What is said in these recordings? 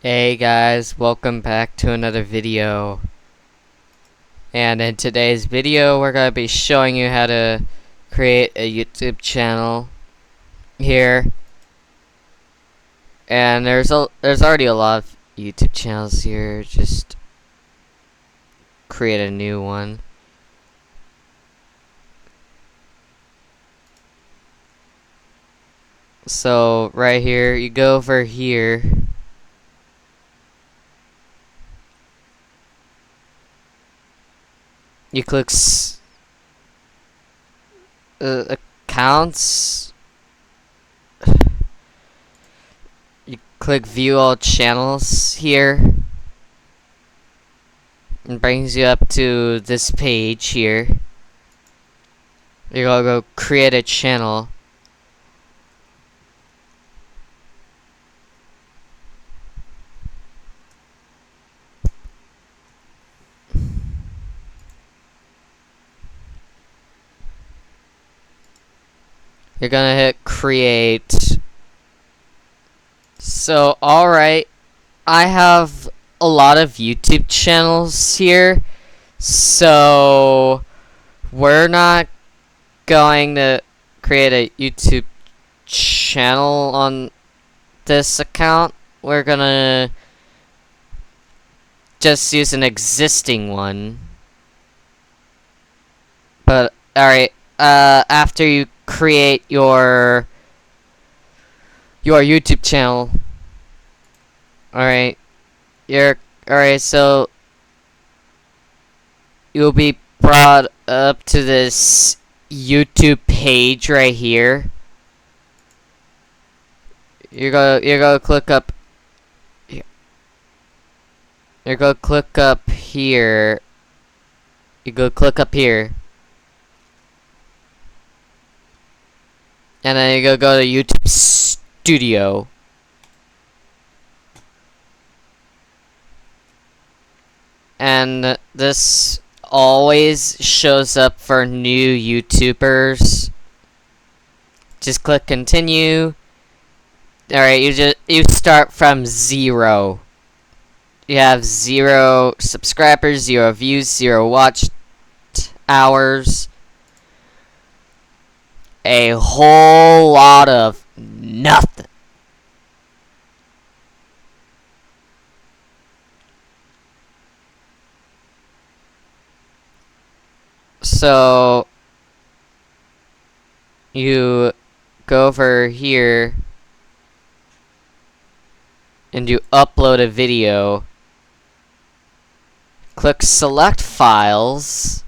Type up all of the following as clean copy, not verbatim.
Hey guys, welcome back to another video. And in today's video, we're going to be showing you how to create a YouTube channel here. And there's already a lot of YouTube channels here. Just create a new one. So right here, you go over here. You click accounts. You click view all channels here. It brings you up to this page here. You're gonna go create a channel. You're gonna hit create. So, alright, I have a lot of YouTube channels here, so we're not going to create a YouTube channel on this account. We're gonna just use an existing one. But, alright, after you create your YouTube channel, alright, so you'll be brought up to this YouTube page right here. You're gonna click up. You're gonna click up here. You go click up here. And then you go to YouTube Studio. And this always shows up for new YouTubers. Just click continue. Alright, you start from 0. You have 0 subscribers, 0 views, 0 watch hours. A whole lot of nothing. So you go over here and you upload a video. Click select files.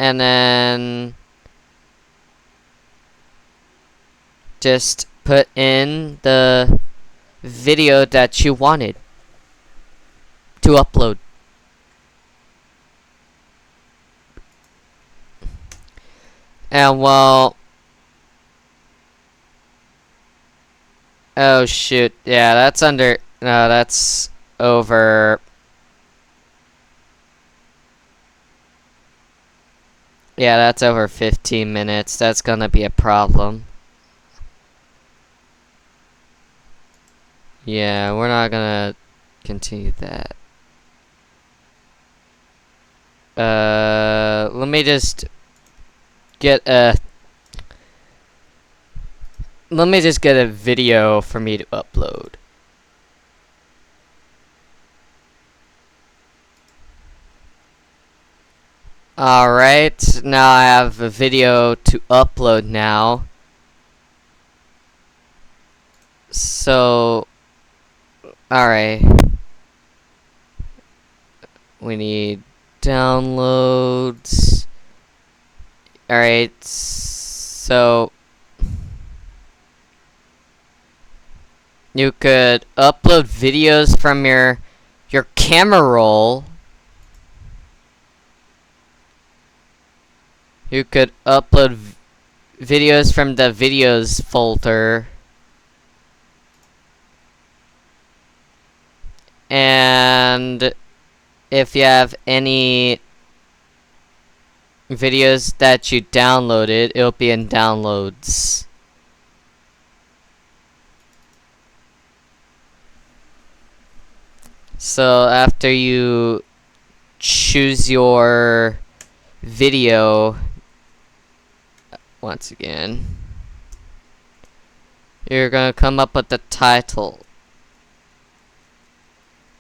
And then just put in the video that you wanted to upload. And well, oh shoot, yeah, that's under, no, that's over. Yeah, that's over 15 minutes. That's gonna be a problem. Yeah, we're not gonna continue that. Let me just get a video for me to upload. Alright, now I have a video to upload now. So, alright. We need downloads. Alright, so you could upload videos from your camera roll. You could upload videos from the videos folder. And if you have any videos that you downloaded, it'll be in downloads. So after you choose your video, once again, you're gonna come up with the title.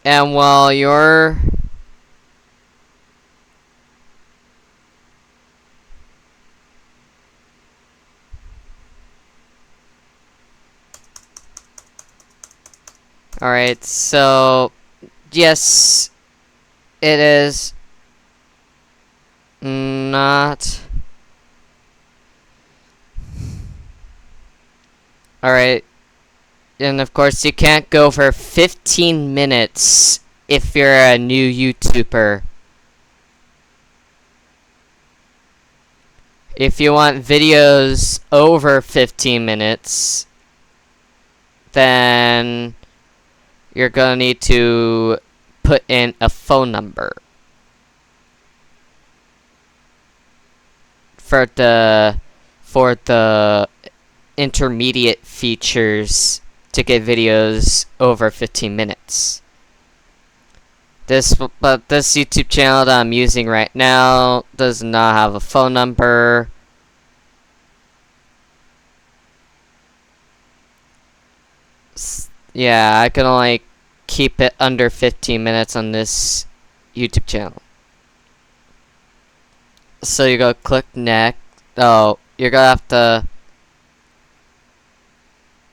And while you're alright, so yes, it is not alright. And of course, you can't go for 15 minutes if you're a new YouTuber. If you want videos over 15 minutes, then you're gonna need to put in a phone number for the intermediate features to get videos over 15 minutes. But this YouTube channel that I'm using right now does not have a phone number. Yeah, I can only keep it under 15 minutes on this YouTube channel. So you go click next. Oh, you're gonna have to.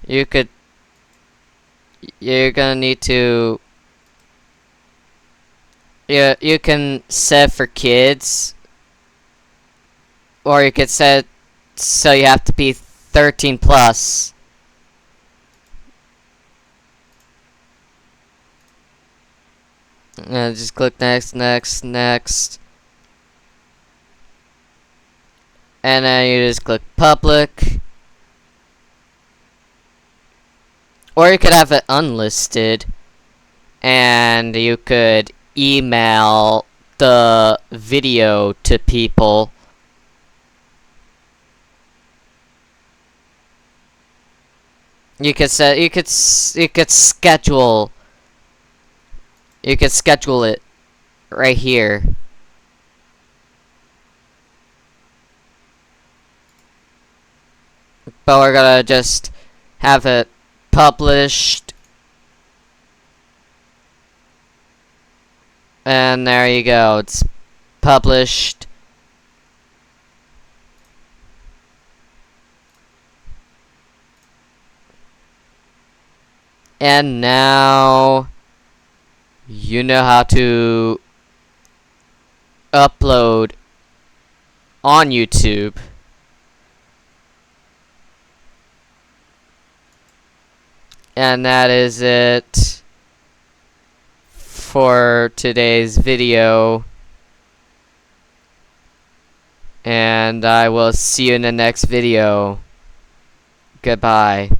You're gonna need to. Yeah, you can set for kids, or you could set so you have to be 13 plus. And just click next, next, next. And then you just click public. Or you could have it unlisted. And you could email the video to people. You could schedule it right here. But we're gonna just have it published. And there you go, it's published. And now you know how to upload on YouTube. And that is it for today's video. And I will see you in the next video. Goodbye.